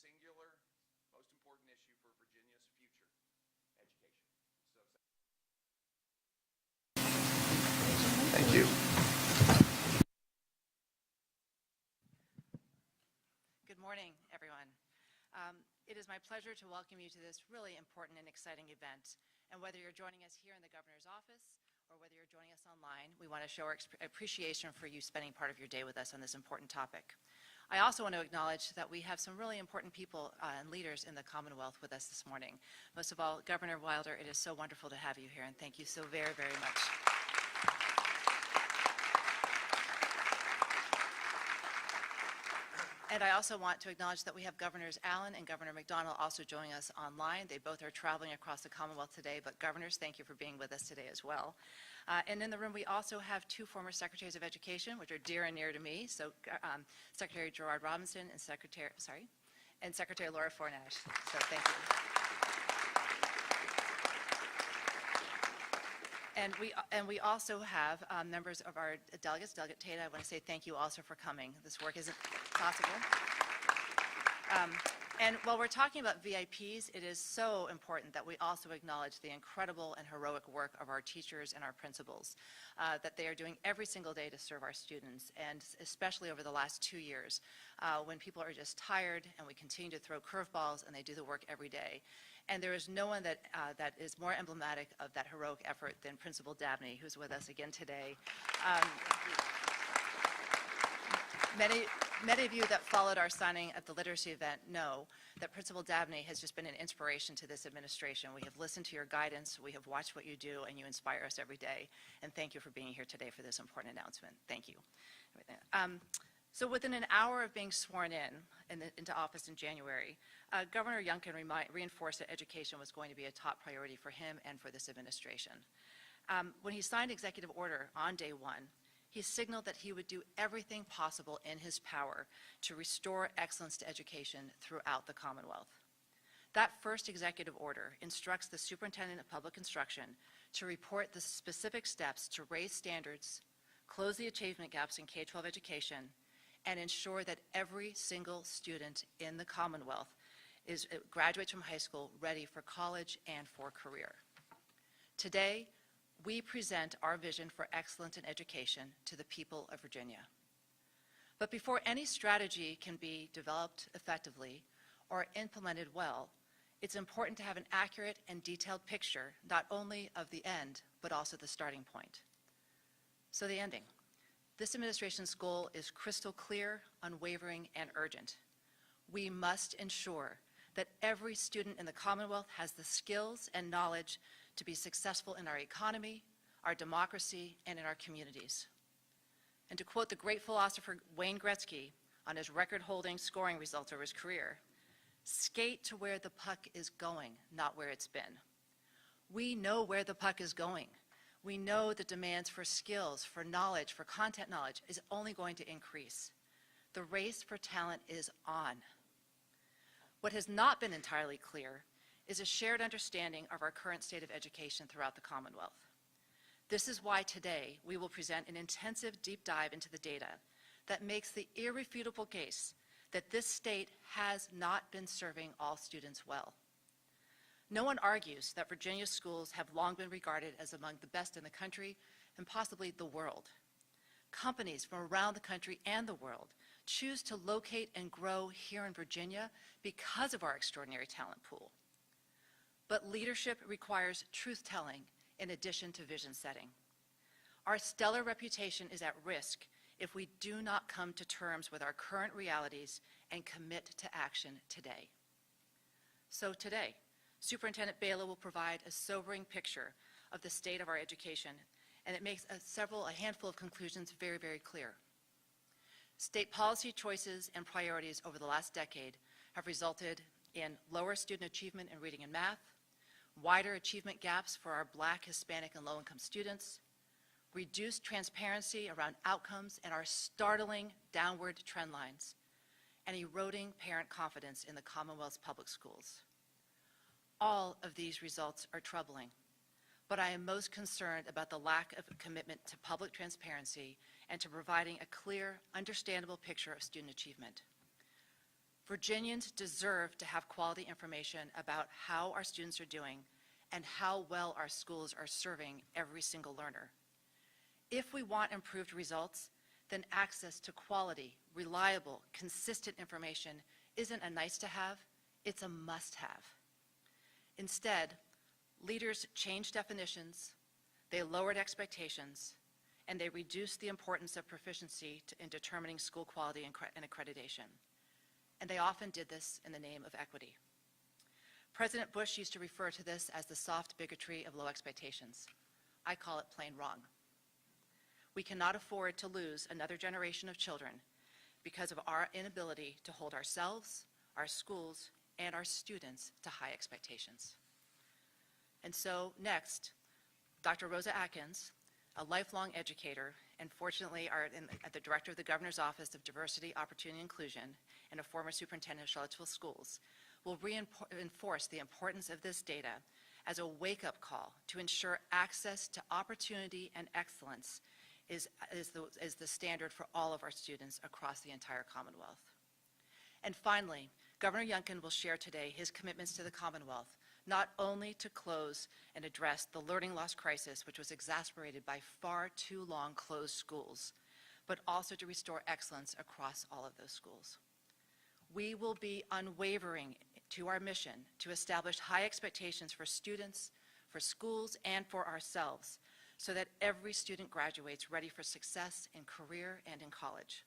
singular, most important issue for Virginia's future, education. Thank you. Good morning, everyone. It is my pleasure to welcome you to this really important and exciting event. And whether you're joining us here in the governor's office or whether you're joining us online, we want to show our appreciation for you spending part of your day with us on this important topic. I also want to acknowledge that we have some really important people and leaders in the Commonwealth with us this morning. Most of all, Governor Wilder, it is so wonderful to have you here, and thank you so very, very much. And I also want to acknowledge that we have Governors Allen and Governor McDonnell also joining us online. They both are traveling across the Commonwealth today, but governors, thank you for being with us today as well. And in the room, we also have two former Secretaries of Education, which are dear and near to me. So Secretary Gerard Robinson and Secretary Laura Fornash. So thank you. And we also have members of our delegates. Delegate Tata, I want to say thank you also for coming. This work isn't possible. And while we're talking about VIPs, it is so important that we also acknowledge the incredible and heroic work of our teachers and our principals that they are doing every single day to serve our students, and especially over the last 2 years when people are just tired and we continue to throw curveballs and they do the work every day. And there is no one that is more emblematic of that heroic effort than Principal Dabney, who's with us again today. Many of you that followed our signing at the literacy event know that Principal Dabney has just been an inspiration to this administration. We have listened to your guidance, we have watched what you do, and you inspire us every day. And thank you for being here today for this important announcement. Thank you. So within an hour of being sworn into office in January, Governor Youngkin reinforced that education was going to be a top priority for him and for this administration. When he signed executive order on day one, he signaled that he would do everything possible in his power to restore excellence to education throughout the Commonwealth. That first executive order instructs the Superintendent of Public Instruction to report the specific steps to raise standards, close the achievement gaps in K-12 education, and ensure that every single student in the Commonwealth graduates from high school ready for college and for career. Today, we present our vision for excellence in education to the people of Virginia. But before any strategy can be developed effectively or implemented well, it's important to have an accurate and detailed picture, not only of the end, but also the starting point. So the ending. This administration's goal is crystal clear, unwavering, and urgent. We must ensure that every student in the Commonwealth has the skills and knowledge to be successful in our economy, our democracy, and in our communities. And to quote the great philosopher Wayne Gretzky on his record-holding scoring results over his career, skate to where the puck is going, not where it's been. We know where the puck is going. We know the demands for skills, for knowledge, for content knowledge is only going to increase. The race for talent is on. What has not been entirely clear is a shared understanding of our current state of education throughout the Commonwealth. This is why today we will present an intensive deep dive into the data that makes the irrefutable case that this state has not been serving all students well. No one argues that Virginia's schools have long been regarded as among the best in the country and possibly the world. Companies from around the country and the world choose to locate and grow here in Virginia because of our extraordinary talent pool. But leadership requires truth-telling in addition to vision setting. Our stellar reputation is at risk if we do not come to terms with our current realities and commit to action today. So today, Superintendent Baylor will provide a sobering picture of the state of our education, and it makes a handful of conclusions very, very clear. State policy choices and priorities over the last decade have resulted in lower student achievement in reading and math, wider achievement gaps for our Black, Hispanic, and low-income students, reduced transparency around outcomes and our startling downward trend lines, and eroding parent confidence in the Commonwealth's public schools. All of these results are troubling, but I am most concerned about the lack of commitment to public transparency and to providing a clear, understandable picture of student achievement. Virginians deserve to have quality information about how our students are doing and how well our schools are serving every single learner. If we want improved results, then access to quality, reliable, consistent information isn't a nice to have, it's a must have. Instead, leaders changed definitions, they lowered expectations, and they reduced the importance of proficiency in determining school quality and accreditation. And they often did this in the name of equity. President Bush used to refer to this as the soft bigotry of low expectations. I call it plain wrong. We cannot afford to lose another generation of children because of our inability to hold ourselves, our schools, and our students to high expectations. And so next, Dr. Rosa Atkins, a lifelong educator and fortunately at the director of the Governor's Office of Diversity, Opportunity, and Inclusion and a former superintendent of Charlottesville Schools, will reinforce the importance of this data as a wake-up call to ensure access to opportunity and excellence is the standard for all of our students across the entire Commonwealth. And finally, Governor Youngkin will share today his commitments to the Commonwealth, not only to close and address the learning loss crisis, which was exacerbated by far too long closed schools, but also to restore excellence across all of those schools. We will be unwavering to our mission to establish high expectations for students, for schools, and for ourselves, so that every student graduates ready for success in career and in college.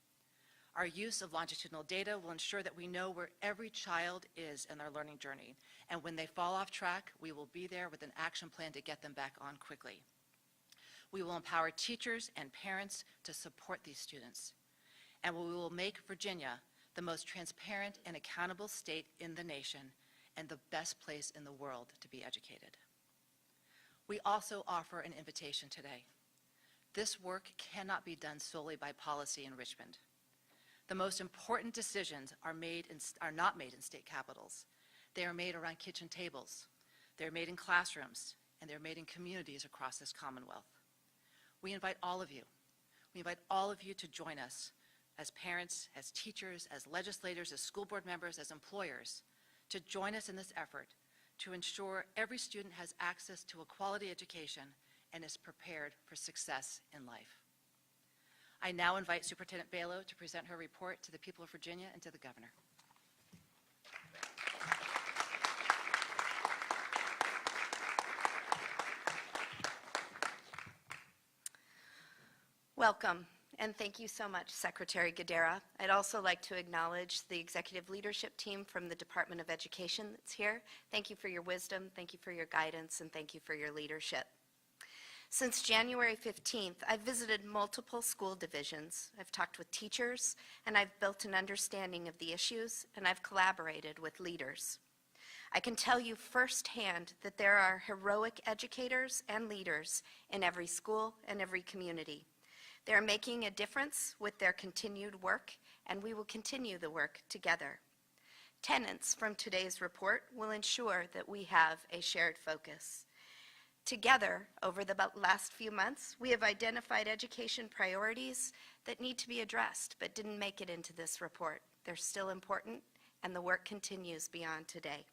Our use of longitudinal data will ensure that we know where every child is in their learning journey, and when they fall off track, we will be there with an action plan to get them back on quickly. We will empower teachers and parents to support these students, and we will make Virginia the most transparent and accountable state in the nation and the best place in the world to be educated. We also offer an invitation today. This work cannot be done solely by policy in Richmond. The most important decisions are not made in state capitals. They are made around kitchen tables. They're made in classrooms, and they're made in communities across this Commonwealth. We invite all of you. We invite all of you to join us as parents, as teachers, as legislators, as school board members, as employers, to join us in this effort to ensure every student has access to a quality education and is prepared for success in life. I now invite Superintendent Balow to present her report to the people of Virginia and to the Governor. Welcome, and thank you so much, Secretary Gadara. I'd also like to acknowledge the executive leadership team from the Department of Education that's here. Thank you for your wisdom, thank you for your guidance, and thank you for your leadership. Since January 15th, I've visited multiple school divisions. I've talked with teachers, and I've built an understanding of the issues, and I've collaborated with leaders. I can tell you firsthand that there are heroic educators and leaders in every school and every community. They are making a difference with their continued work, and we will continue the work together. Tenets from today's report will ensure that we have a shared focus. Together, over the last few months, we have identified education priorities that need to be addressed but didn't make it into this report. They're still important, and the work continues beyond today.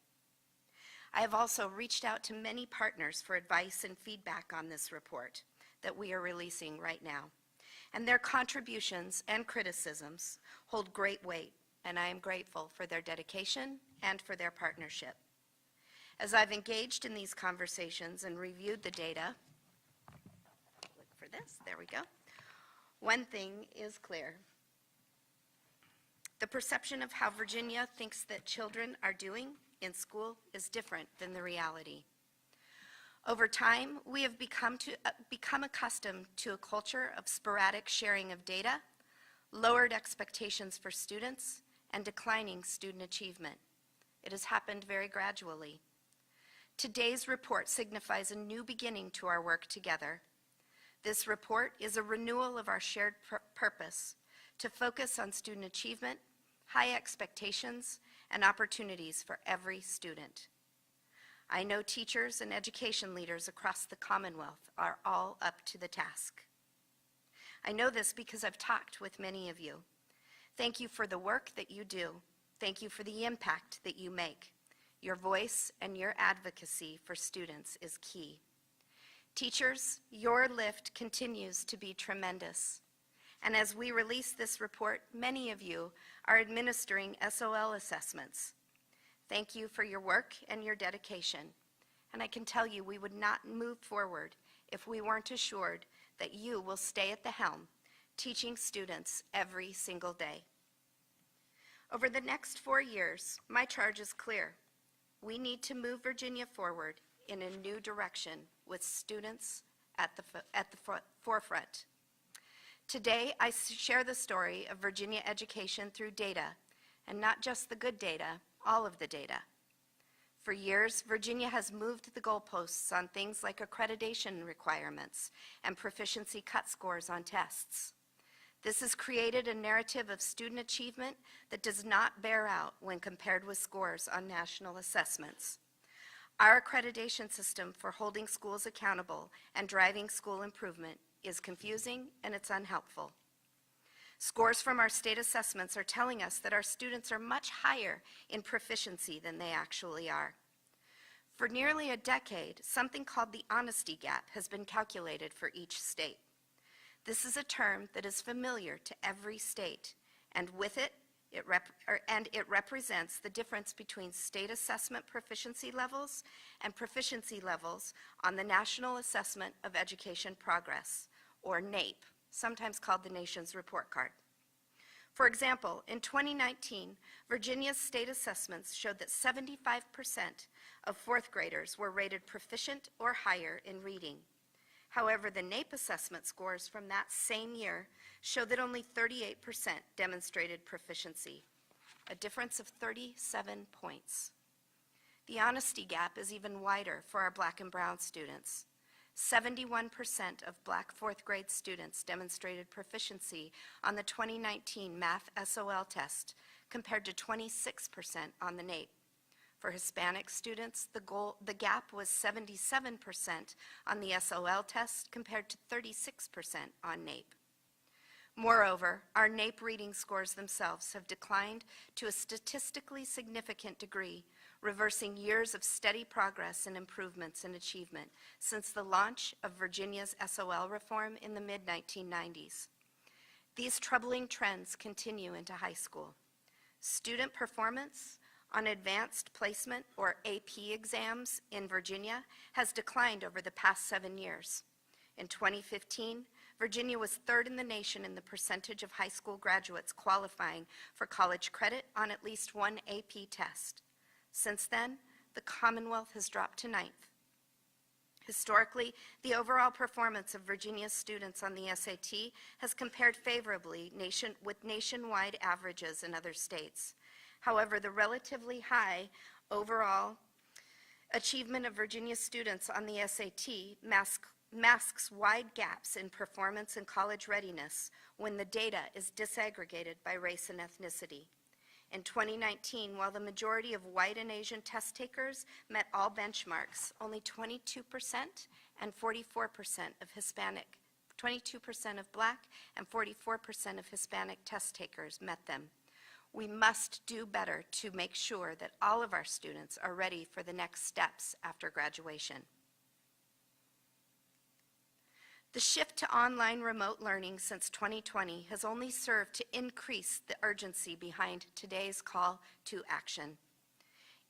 I have also reached out to many partners for advice and feedback on this report that we are releasing right now. And their contributions and criticisms hold great weight, and I am grateful for their dedication and for their partnership. As I've engaged in these conversations and reviewed the data, look for this, there we go. One thing is clear. The perception of how Virginia thinks that children are doing in school is different than the reality. Over time, we have become accustomed to a culture of sporadic sharing of data, lowered expectations for students, and declining student achievement. It has happened very gradually. Today's report signifies a new beginning to our work together. This report is a renewal of our shared purpose to focus on student achievement, high expectations, and opportunities for every student. I know teachers and education leaders across the Commonwealth are all up to the task. I know this because I've talked with many of you. Thank you for the work that you do. Thank you for the impact that you make. Your voice and your advocacy for students is key. Teachers, your lift continues to be tremendous. And as we release this report, many of you are administering SOL assessments. Thank you for your work and your dedication. And I can tell you we would not move forward if we weren't assured that you will stay at the helm, teaching students every single day. Over the next 4 years, my charge is clear. We need to move Virginia forward in a new direction with students at the forefront. Today, I share the story of Virginia education through data, and not just the good data, all of the data. For years, Virginia has moved the goalposts on things like accreditation requirements and proficiency cut scores on tests. This has created a narrative of student achievement that does not bear out when compared with scores on national assessments. Our accreditation system for holding schools accountable and driving school improvement is confusing and it's unhelpful. Scores from our state assessments are telling us that our students are much higher in proficiency than they actually are. For nearly a decade, something called the honesty gap has been calculated for each state. This is a term that is familiar to every state, and with it, it represents the difference between state assessment proficiency levels and proficiency levels on the National Assessment of Education Progress, or NAEP, sometimes called the nation's report card. For example, in 2019, Virginia's state assessments showed that 75% of fourth graders were rated proficient or higher in reading. However, the NAEP assessment scores from that same year show that only 38% demonstrated proficiency, a difference of 37 points. The honesty gap is even wider for our Black and Brown students. 71% of Black fourth grade students demonstrated proficiency on the 2019 Math SOL test, compared to 26% on the NAEP. For Hispanic students, the gap was 77% on the SOL test compared to 36% on NAEP. Moreover, our NAEP reading scores themselves have declined to a statistically significant degree, reversing years of steady progress and improvements in achievement since the launch of Virginia's SOL reform in the mid-1990s. These troubling trends continue into high school. Student performance on advanced placement, or AP exams, in Virginia has declined over the past 7 years. In 2015, Virginia was third in the nation in the percentage of high school graduates qualifying for college credit on at least one AP test. Since then, the Commonwealth has dropped to 9th. Historically, the overall performance of Virginia's students on the SAT has compared favorably with nationwide averages in other states. However, the relatively high overall achievement of Virginia students on the SAT masks wide gaps in performance and college readiness when the data is disaggregated by race and ethnicity. In 2019, while the majority of white and Asian test takers met all benchmarks, only 22% and 44% of Hispanic, 22% of Black and 44% of Hispanic test takers met them. We must do better to make sure that all of our students are ready for the next steps after graduation. The shift to online remote learning since 2020 has only served to increase the urgency behind today's call to action.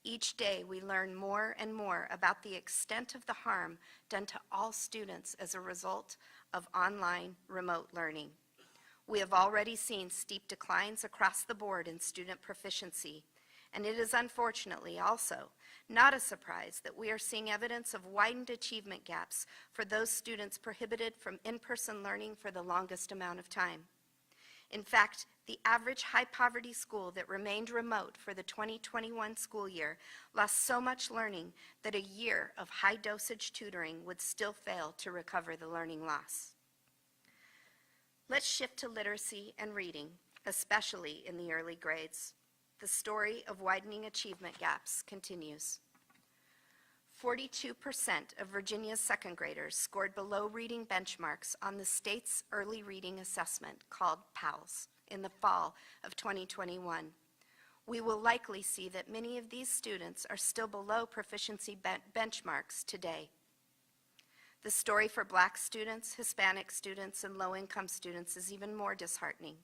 Each day we learn more and more about the extent of the harm done to all students as a result of online remote learning. We have already seen steep declines across the board in student proficiency, and it is unfortunately also not a surprise that we are seeing evidence of widened achievement gaps for those students prohibited from in-person learning for the longest amount of time. In fact, the average high-poverty school that remained remote for the 2021 school year lost so much learning that a year of high-dosage tutoring would still fail to recover the learning loss. Let's shift to literacy and reading, especially in the early grades. The story of widening achievement gaps continues. 42% of Virginia's second graders scored below reading benchmarks on the state's early reading assessment called PALS in the fall of 2021. we will likely see that many of these students are still below proficiency benchmarks today. The story for Black students, Hispanic students, and low-income students is even more disheartening.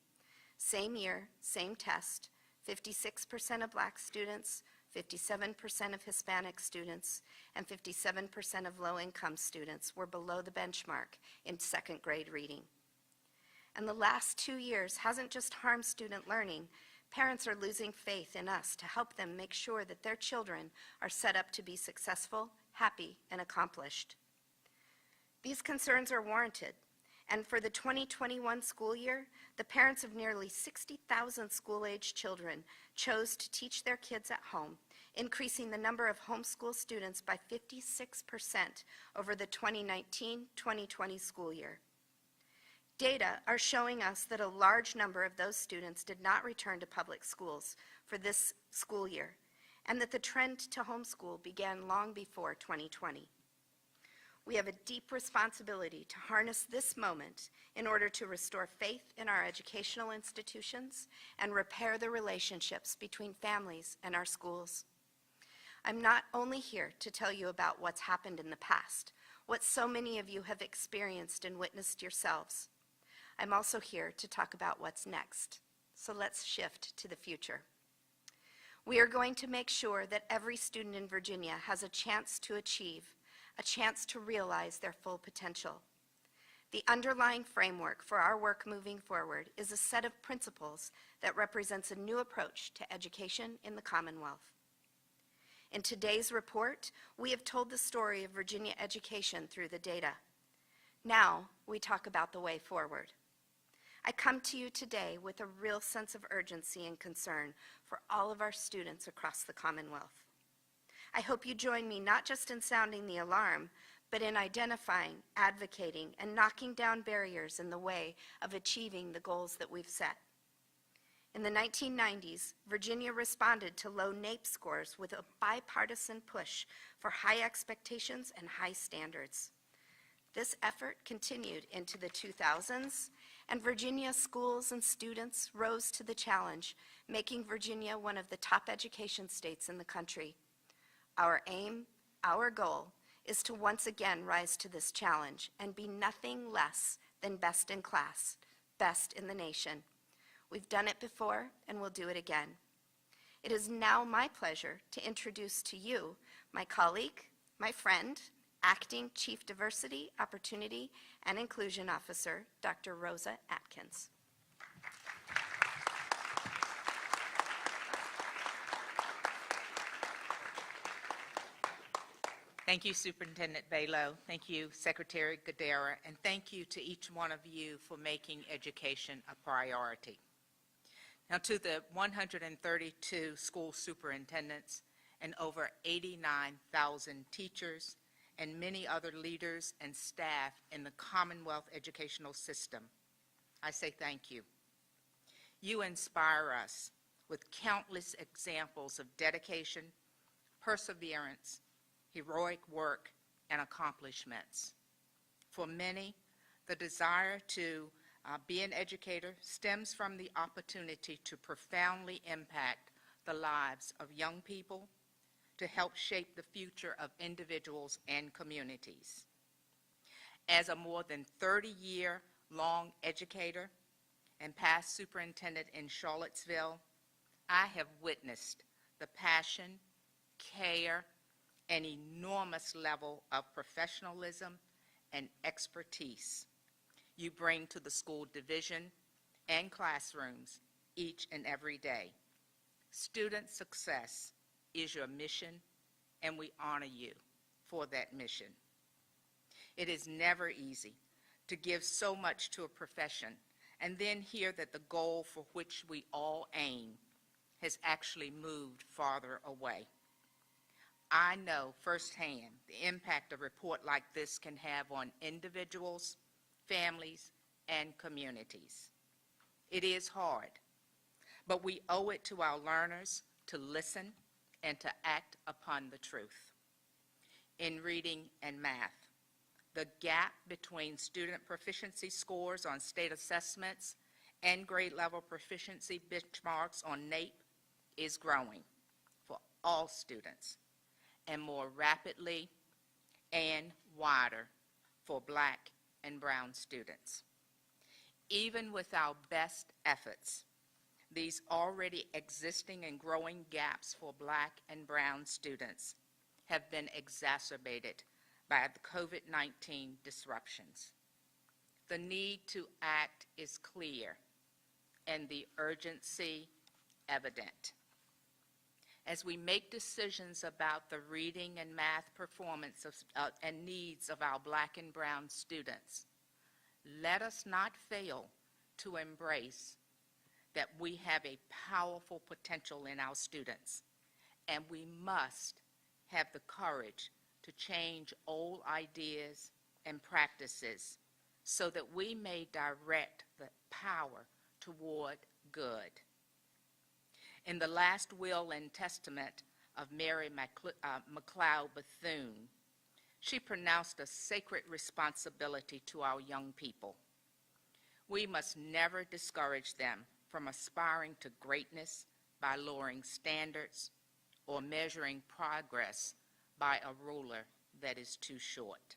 Same year, same test, 56% of Black students, 57% of Hispanic students, and 57% of low-income students were below the benchmark in second grade reading. And the last 2 years hasn't just harmed student learning. Parents are losing faith in us to help them make sure that their children are set up to be successful, happy, and accomplished. These concerns are warranted, and for the 2021 school year, the parents of nearly 60,000 school-age children chose to teach their kids at home, increasing the number of homeschool students by 56% over the 2019-2020 school year. Data are showing us that a large number of those students did not return to public schools for this school year, and that the trend to homeschool began long before 2020. We have a deep responsibility to harness this moment in order to restore faith in our educational institutions and repair the relationships between families and our schools. I'm not only here to tell you about what's happened in the past, what so many of you have experienced and witnessed yourselves. I'm also here to talk about what's next. So let's shift to the future. We are going to make sure that every student in Virginia has a chance to achieve, a chance to realize their full potential. The underlying framework for our work moving forward is a set of principles that represents a new approach to education in the Commonwealth. In today's report, we have told the story of Virginia education through the data. Now, we talk about the way forward. I come to you today with a real sense of urgency and concern for all of our students across the Commonwealth. I hope you join me not just in sounding the alarm, but in identifying, advocating, and knocking down barriers in the way of achieving the goals that we've set. In the 1990s, Virginia responded to low NAEP scores with a bipartisan push for high expectations and high standards. This effort continued into the 2000s, and Virginia schools and students rose to the challenge, making Virginia one of the top education states in the country. Our aim, our goal, is to once again rise to this challenge and be nothing less than best in class, best in the nation. We've done it before, and we'll do it again. It is now my pleasure to introduce to you my colleague, my friend, Acting Chief Diversity, Opportunity, and Inclusion Officer, Dr. Rosa Atkins. Thank you, Superintendent Balo. Thank you, Secretary Gadara, and thank you to each one of you for making education a priority. Now, to the 132 school superintendents and over 89,000 teachers and many other leaders and staff in the Commonwealth educational system, I say thank you. You inspire us with countless examples of dedication, perseverance, heroic work, and accomplishments. For many, the desire to be an educator stems from the opportunity to profoundly impact the lives of young people, to help shape the future of individuals and communities. As a more than 30-year-long educator and past superintendent in Charlottesville, I have witnessed the passion, care, an enormous level of professionalism and expertise you bring to the school division and classrooms each and every day. Student success is your mission, and we honor you for that mission. It is never easy to give so much to a profession and then hear that the goal for which we all aim has actually moved farther away. I know firsthand the impact a report like this can have on individuals, families, and communities. It is hard, but we owe it to our learners to listen and to act upon the truth. In reading and math, the gap between student proficiency scores on state assessments and grade level proficiency benchmarks on NAEP is growing for all students, and more rapidly and wider for Black and brown students. Even with our best efforts, these already existing and growing gaps for Black and brown students have been exacerbated by the COVID-19 disruptions. The need to act is clear and the urgency evident. As we make decisions about the reading and math performance and needs of our Black and brown students, let us not fail to embrace that we have a powerful potential in our students, and we must have the courage to change old ideas and practices so that we may direct the power toward good. In the last will and testament of Mary McLeod Bethune, she pronounced a sacred responsibility to our young people. We must never discourage them from aspiring to greatness by lowering standards or measuring progress by a ruler that is too short.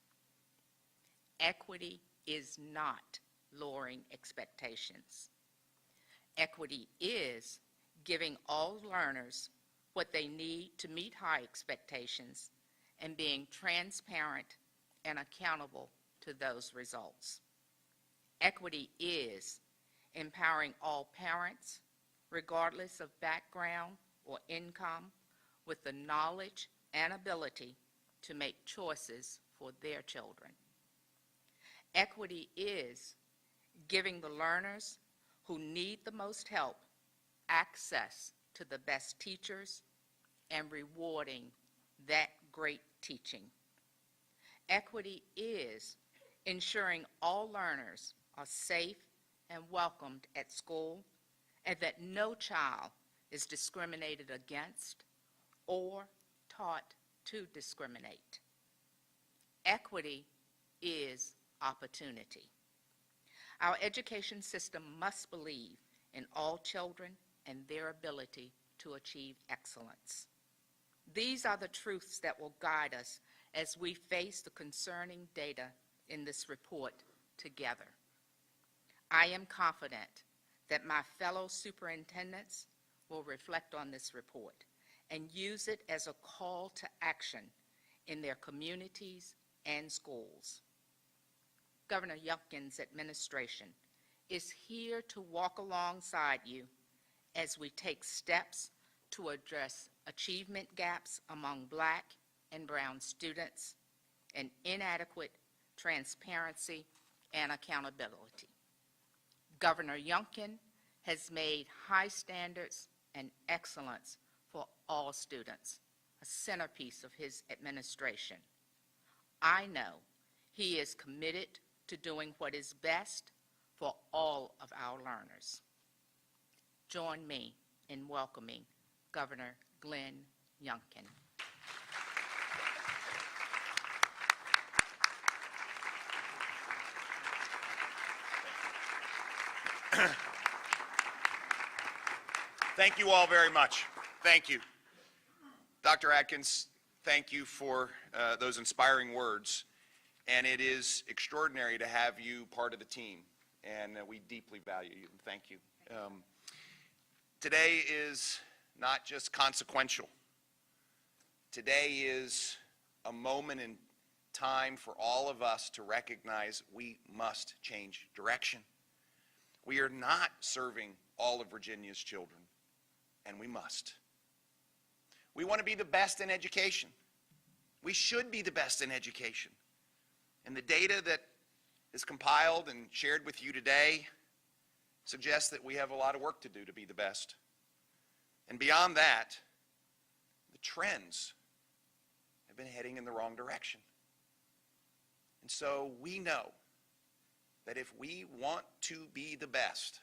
Equity is not lowering expectations. Equity is giving all learners what they need to meet high expectations and being transparent and accountable to those results. Equity is empowering all parents, regardless of background or income, with the knowledge and ability to make choices for their children. Equity is giving the learners who need the most help access to the best teachers and rewarding that great teaching. Equity is ensuring all learners are safe and welcomed at school, and that no child is discriminated against or taught to discriminate. Equity is opportunity. Our education system must believe in all children and their ability to achieve excellence. These are the truths that will guide us as we face the concerning data in this report together. I am confident that my fellow superintendents will reflect on this report and use it as a call to action in their communities and schools. Governor Youngkin's administration is here to walk alongside you as we take steps to address achievement gaps among Black and brown students and inadequate transparency and accountability. Governor Youngkin has made high standards and excellence for all students a centerpiece of his administration. I know he is committed to doing what is best for all of our learners. Join me in welcoming Governor Glenn Youngkin. Thank you all very much. Thank you. Dr. Atkins, thank you for those inspiring words. And it is extraordinary to have you part of the team. And we deeply value you. Thank you. Today is not just consequential. Today is a moment in time for all of us to recognize we must change direction. We are not serving all of Virginia's children, and we must. We want to be the best in education. We should be the best in education. And the data that is compiled and shared with you today suggests that we have a lot of work to do to be the best. And beyond that, the trends have been heading in the wrong direction. And so we know that if we want to be the best,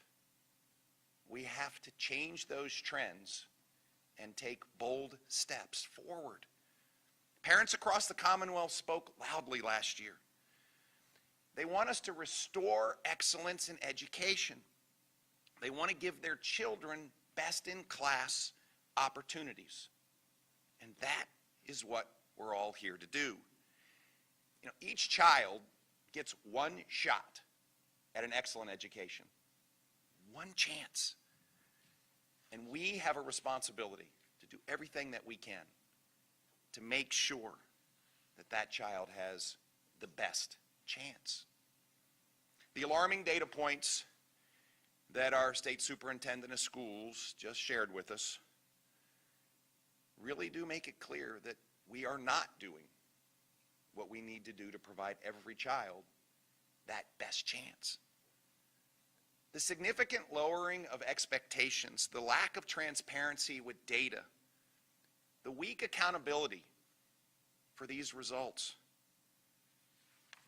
we have to change those trends and take bold steps forward. Parents across the Commonwealth spoke loudly last year. They want us to restore excellence in education. They want to give their children best-in-class opportunities. And that is what we're all here to do. You know, each child gets one shot at an excellent education. One chance. And we have a responsibility to do everything that we can to make sure that that child has the best chance. The alarming data points that our state superintendent of schools just shared with us really do make it clear that we are not doing what we need to do to provide every child that best chance. The significant lowering of expectations, the lack of transparency with data, the weak accountability for these results,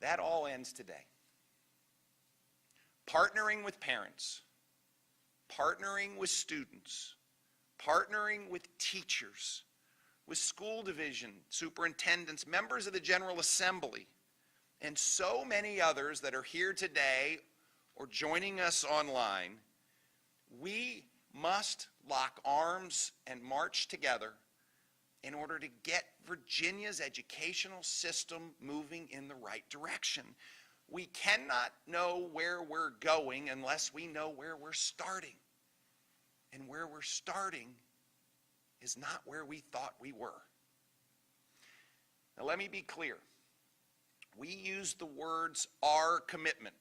that all ends today. Partnering with parents, partnering with students, partnering with teachers, with school division superintendents, members of the General Assembly, and so many others that are here today or joining us online, we must lock arms and march together in order to get Virginia's educational system moving in the right direction. We cannot know where we're going unless we know where we're starting. And where we're starting is not where we thought we were. Now let me be clear. We use the words "our commitment,"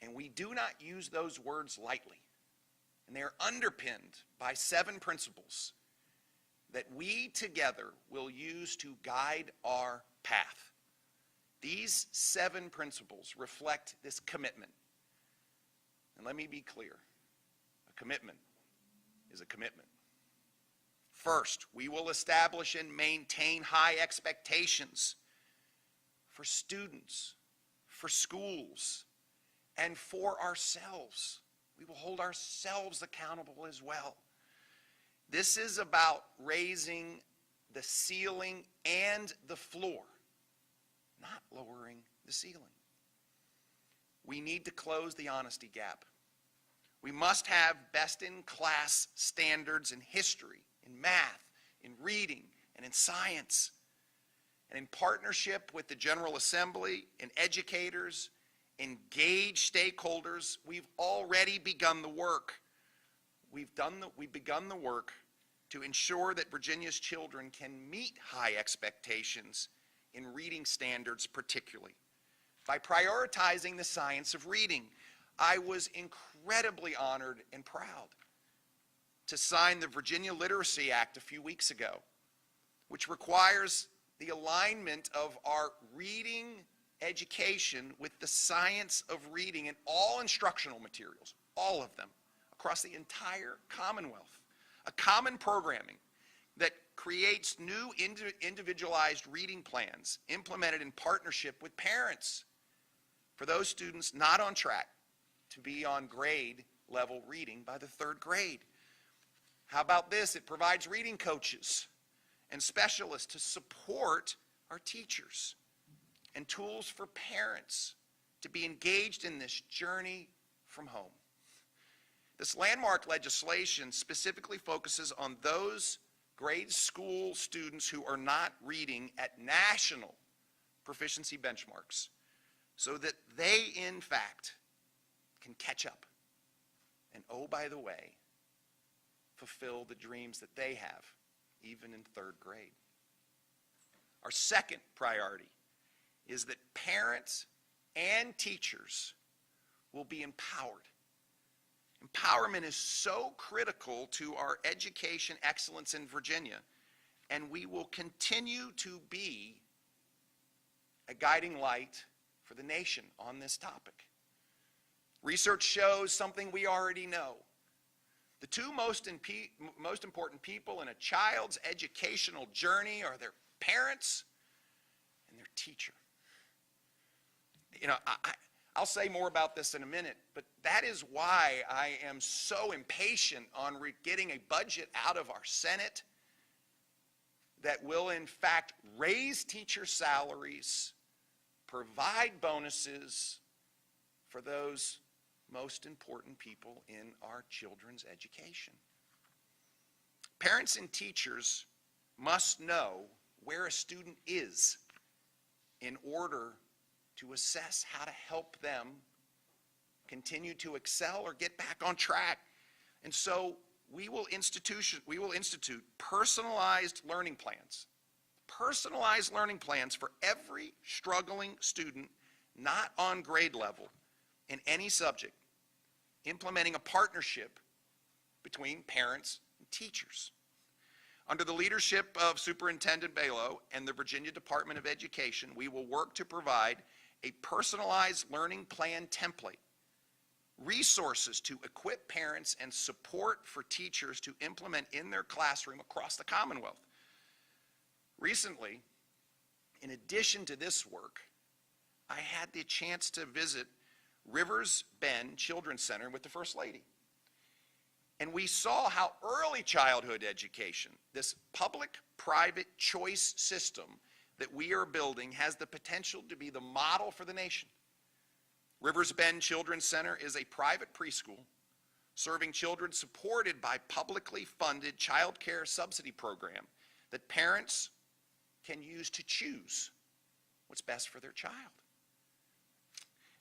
and we do not use those words lightly. And they are underpinned by 7 principles that we together will use to guide our path. These 7 principles reflect this commitment. And let me be clear. A commitment is a commitment. First, we will establish and maintain high expectations for students, for schools, and for ourselves. We will hold ourselves accountable as well. This is about raising the ceiling and the floor, not lowering the ceiling. We need to close the honesty gap. We must have best-in-class standards in history, in math, in reading, and in science. And in partnership with the General Assembly and educators, engaged stakeholders, we've already begun the work. We've begun the work to ensure that Virginia's children can meet high expectations in reading standards particularly. By prioritizing the science of reading, I was incredibly honored and proud to sign the Virginia Literacy Act a few weeks ago, which requires the alignment of our reading education with the science of reading in all instructional materials, all of them, across the entire Commonwealth. A common programming that creates new individualized reading plans implemented in partnership with parents for those students not on track to be on grade level reading by the 3rd grade. How about this? It provides reading coaches and specialists to support our teachers and tools for parents to be engaged in this journey from home. This landmark legislation specifically focuses on those grade school students who are not reading at national proficiency benchmarks so that they, in fact, can catch up and, oh, by the way, fulfill the dreams that they have, even in 3rd grade. Our second priority is that parents and teachers will be empowered. Empowerment is so critical to our education excellence in Virginia, and we will continue to be a guiding light for the nation on this topic. Research shows something we already know. The 2 most important people in a child's educational journey are their parents and their teacher. You know, I'll say more about this in a minute, but that is why I am so impatient on getting a budget out of our Senate that will, in fact, raise teacher salaries, provide bonuses for those most important people in our children's education. Parents and teachers must know where a student is in order to assess how to help them continue to excel or get back on track. And so we will institute personalized learning plans for every struggling student not on grade level in any subject, implementing a partnership between parents and teachers. Under the leadership of Superintendent Balo and the Virginia Department of Education, we will work to provide a personalized learning plan template, resources to equip parents, and support for teachers to implement in their classroom across the Commonwealth. Recently, in addition to this work, I had the chance to visit Rivers Bend Children's Center with the First Lady. And we saw how early childhood education, this public-private choice system that we are building, has the potential to be the model for the nation. Rivers Bend Children's Center is a private preschool serving children supported by publicly funded child care subsidy program that parents can use to choose what's best for their child.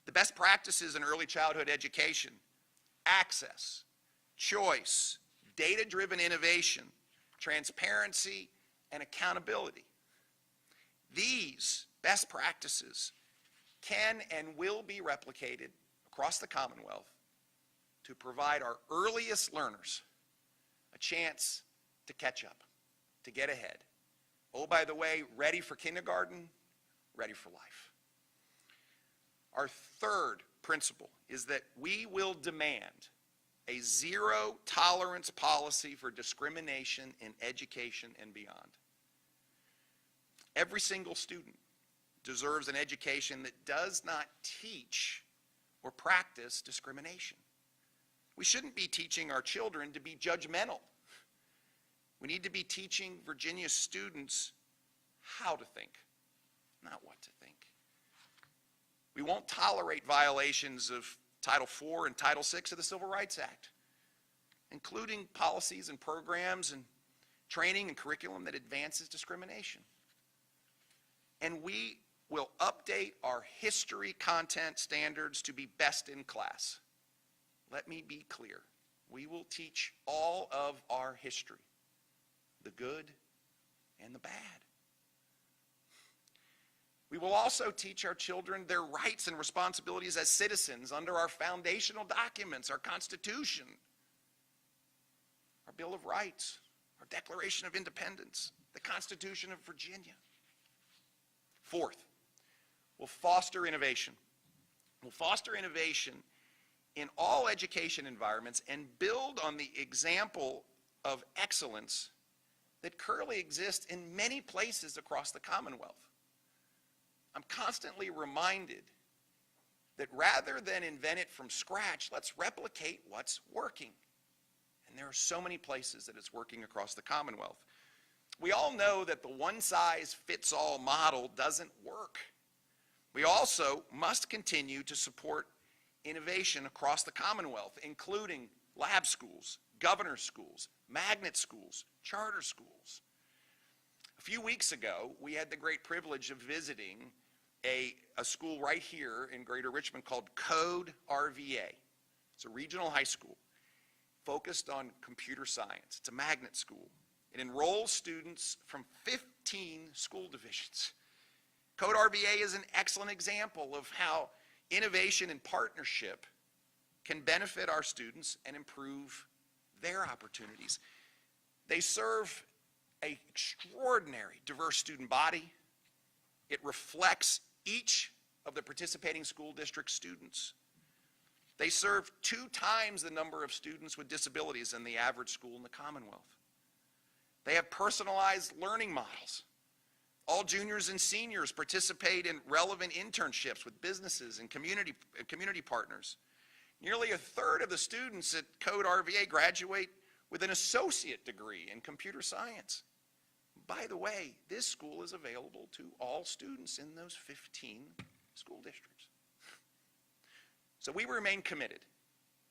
The best practices in early childhood education: access, choice, data-driven innovation, transparency, and accountability. These best practices can and will be replicated across the Commonwealth to provide our earliest learners a chance to catch up, to get ahead. Oh, by the way, ready for kindergarten, ready for life. Our third principle is that we will demand a zero-tolerance policy for discrimination in education and beyond. Every single student deserves an education that does not teach or practice discrimination. We shouldn't be teaching our children to be judgmental. We need to be teaching Virginia students how to think, not what to think. We won't tolerate violations of Title IV and Title VI of the Civil Rights Act, including policies and programs and training and curriculum that advances discrimination. And we will update our history content standards to be best in class. Let me be clear. We will teach all of our history, the good and the bad. We will also teach our children their rights and responsibilities as citizens under our foundational documents, our Constitution, our Bill of Rights, our Declaration of Independence, the Constitution of Virginia. Fourth, we'll foster innovation. We'll foster innovation in all education environments and build on the example of excellence that currently exists in many places across the Commonwealth. I'm constantly reminded that rather than invent it from scratch, let's replicate what's working. And there are so many places that it's working across the Commonwealth. We all know that the one-size-fits-all model doesn't work. We also must continue to support innovation across the Commonwealth, including lab schools, governor schools, magnet schools, charter schools. A few weeks ago, we had the great privilege of visiting a school right here in Greater Richmond called Code RVA. It's a regional high school focused on computer science. It's a magnet school. It enrolls students from 15 school divisions. Code RVA is an excellent example of how innovation and partnership can benefit our students and improve their opportunities. They serve an extraordinary diverse student body. It reflects each of the participating school district students. They serve 2 times the number of students with disabilities than the average school in the Commonwealth. They have personalized learning models. All juniors and seniors participate in relevant internships with businesses and community partners. Nearly a third of the students at Code RVA graduate with an associate degree in computer science. By the way, this school is available to all students in those 15 school districts. So we remain committed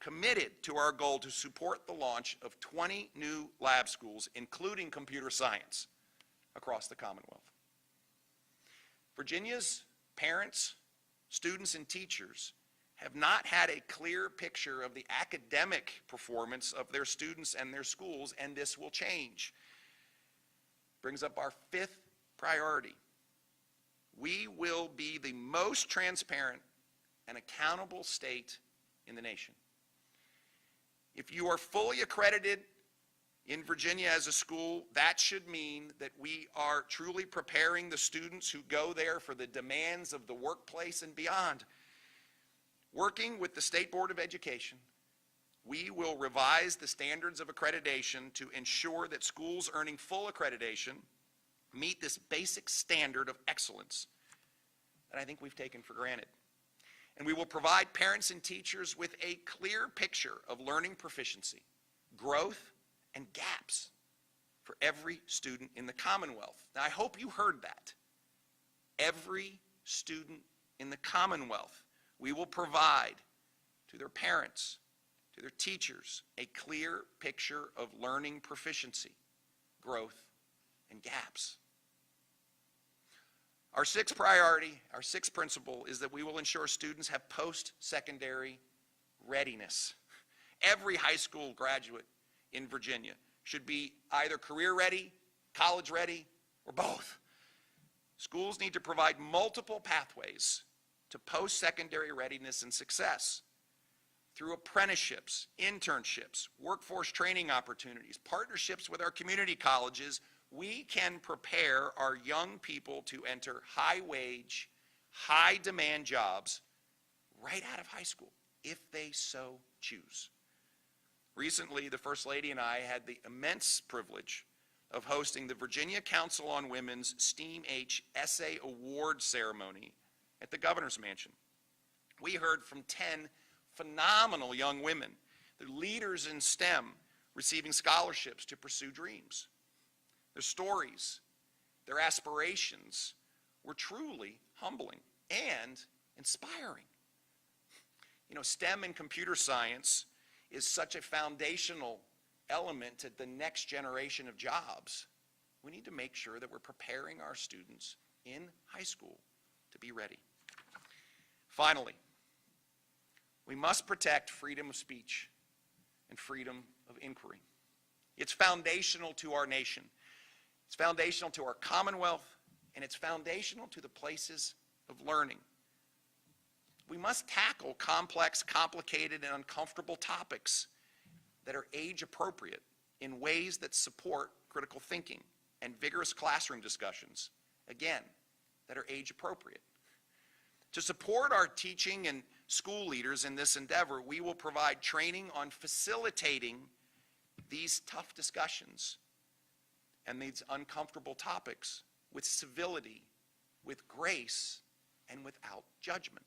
committed to our goal to support the launch of 20 new lab schools, including computer science, across the Commonwealth. Virginia's parents, students, and teachers have not had a clear picture of the academic performance of their students and their schools, and this will change. Brings up our fifth priority. We will be the most transparent and accountable state in the nation. If you are fully accredited in Virginia as a school, that should mean that we are truly preparing the students who go there for the demands of the workplace and beyond. Working with the State Board of Education, we will revise the standards of accreditation to ensure that schools earning full accreditation meet this basic standard of excellence that I think we've taken for granted. And we will provide parents and teachers with a clear picture of learning proficiency, growth, and gaps for every student in the Commonwealth. Now, I hope you heard that. Every student in the Commonwealth. We will provide to their parents, to their teachers, a clear picture of learning proficiency, growth, and gaps. Our sixth priority, our sixth principle, is that we will ensure students have post-secondary readiness. Every high school graduate in Virginia should be either career ready, college ready, or both. Schools need to provide multiple pathways to post-secondary readiness and success through apprenticeships, internships, workforce training opportunities, partnerships with our community colleges. We can prepare our young people to enter high-wage, high-demand jobs right out of high school, if they so choose. Recently, the First Lady and I had the immense privilege of hosting the Virginia Council on Women's STEAM-H Essay Award ceremony at the Governor's Mansion. We heard from 10 phenomenal young women, the leaders in STEM, receiving scholarships to pursue dreams. Their stories, their aspirations were truly humbling and inspiring. You know, STEM and computer science is such a foundational element to the next generation of jobs. We need to make sure that we're preparing our students in high school to be ready. Finally, we must protect freedom of speech and freedom of inquiry. It's foundational to our nation. It's foundational to our Commonwealth, and it's foundational to the places of learning. We must tackle complex, complicated, and uncomfortable topics that are age-appropriate in ways that support critical thinking and vigorous classroom discussions, again, that are age-appropriate. To support our teaching and school leaders in this endeavor, we will provide training on facilitating these tough discussions and these uncomfortable topics with civility, with grace, and without judgment.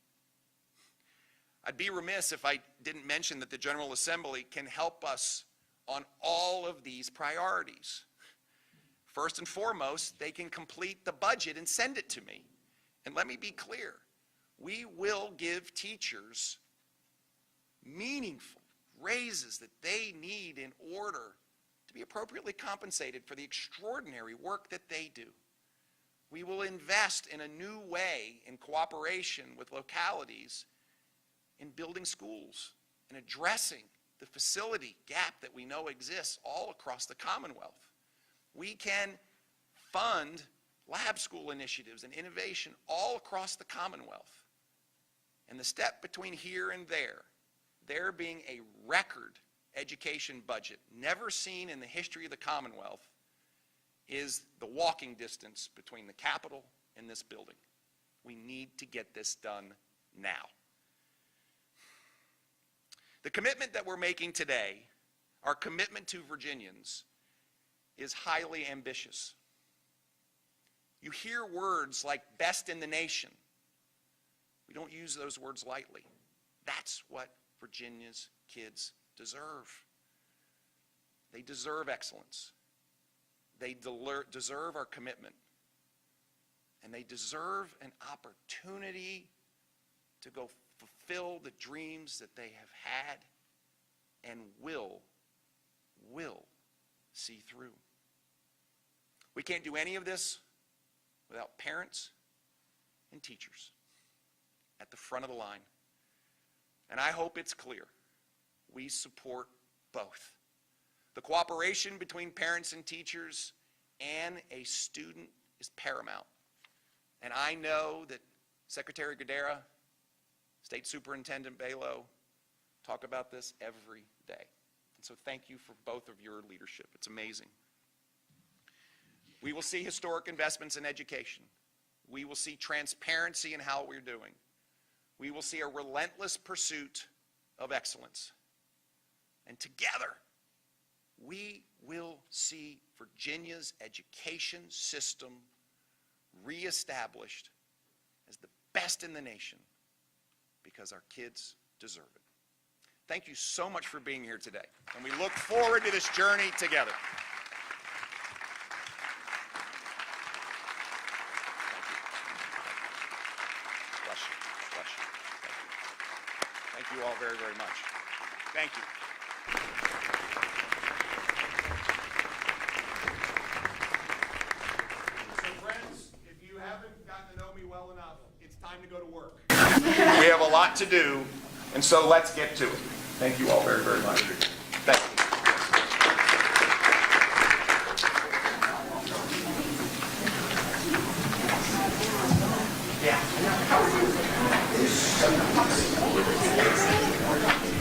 I'd be remiss if I didn't mention that the General Assembly can help us on all of these priorities. First and foremost, they can complete the budget and send it to me. And let me be clear, we will give teachers meaningful raises that they need in order to be appropriately compensated for the extraordinary work that they do. We will invest in a new way in cooperation with localities in building schools and addressing the facility gap that we know exists all across the Commonwealth. We can fund lab school initiatives and innovation all across the Commonwealth. And the step between here and there being a record education budget never seen in the history of the Commonwealth, is the walking distance between the Capitol and this building. We need to get this done now. The commitment that we're making today, our commitment to Virginians, is highly ambitious. You hear words like best in the nation. We don't use those words lightly. That's what Virginia's kids deserve. They deserve excellence. They deserve our commitment. And they deserve an opportunity to go fulfill the dreams that they have had and will see through. We can't do any of this without parents and teachers at the front of the line. And I hope it's clear. We support both. The cooperation between parents and teachers and a student is paramount. And I know that Secretary Guidera, State Superintendent Balo talk about this every day. And so thank you for both of your leadership. It's amazing. We will see historic investments in education. We will see transparency in how we're doing. We will see a relentless pursuit of excellence. And together, we will see Virginia's education system reestablished as the best in the nation because our kids deserve it. Thank you so much for being here today, and we look forward to this journey together. Bless you. Bless you. Thank you all very, very much. Thank you. So friends, if you haven't gotten to know me well enough, it's time to go to work. We have a lot to do, and so let's get to it. Thank you all very, very much. Thank you. Yeah.